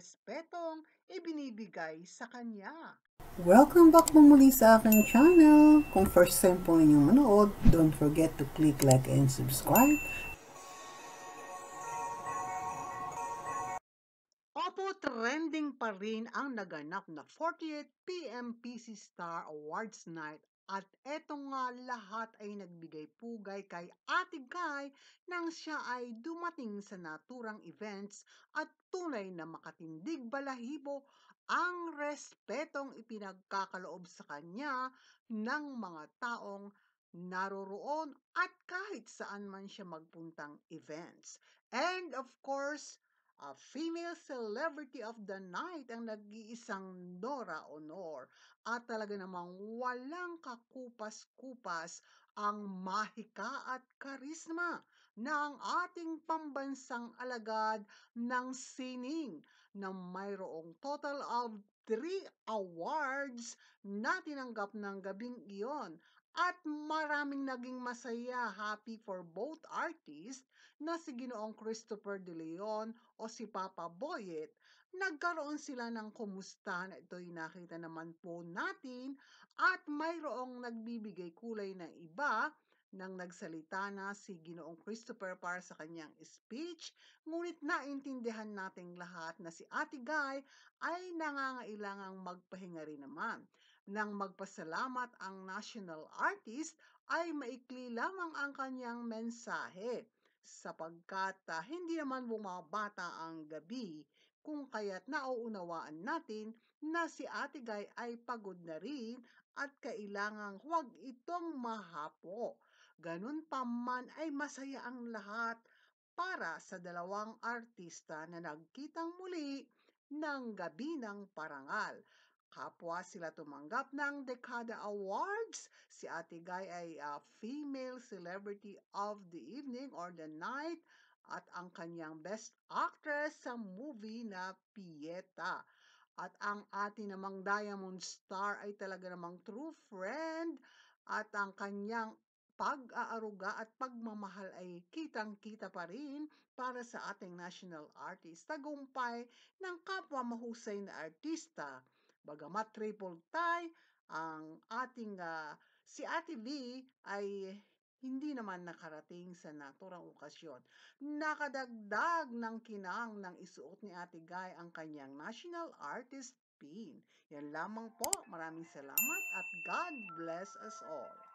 respetong ibinibigay sa kanya. Welcome back po muli sa aking channel. Kung first time po inyong manood, don't forget to click like and subscribe. Opo, trending pa rin ang naganap na 40th PMPC Star Awards Night at eto nga lahat ay nagbigay pugay kay Ate Guy nang siya ay dumating sa naturang events at tunay na makatindig balahibo ang respetong ipinagkakaloob sa kanya ng mga taong naroroon at kahit saan man siya magpuntang events. And of course, a female celebrity of the night ang nag-iisang Nora Honor at talaga namang walang kakupas-kupas ang mahika at karisma ng ating pambansang alagad ng sining na mayroong total of 3 awards na tinanggap ng gabing iyon at maraming naging masaya, happy for both artists na si Ginoong Christopher De Leon o si Papa Boyet. Nagkaroon sila ng kumusta na ito'y nakita naman po natin at mayroong nagbibigay kulay ng iba nang nagsalita na si Ginoong Christopher para sa kanyang speech, ngunit naintindihan nating lahat na si Ate Guy ay nangangailangang magpahinga rin naman. Nang magpasalamat ang national artist ay maikli lamang ang kanyang mensahe sapagkat hindi naman bumabata ang gabi kung kaya't nauunawaan natin na si Ate Guy ay pagod na rin at kailangang huwag itong mahapo. Ganun pa man ay masaya ang lahat para sa dalawang artista na nagkitang muli ng gabi ng parangal. Kapwa sila tumanggap ng Dekada Awards. Si Ate Guy ay Female Celebrity of the Evening or the Night at ang kanyang Best Actress sa movie na Pieta. At ang ating namang Diamond Star ay talaga namang true friend at ang kanyang pag-aaruga at pagmamahal ay kitang-kita pa rin para sa ating national artist. Tagumpay ng kapwa mahusay na artista. Bagamat triple tie, ang ating si Ate V ay hindi naman nakarating sa naturang okasyon. Nakadagdag ng kinang ng isuot ni Ate Guy ang kanyang national artist pin. Yan lamang po. Maraming salamat at God bless us all.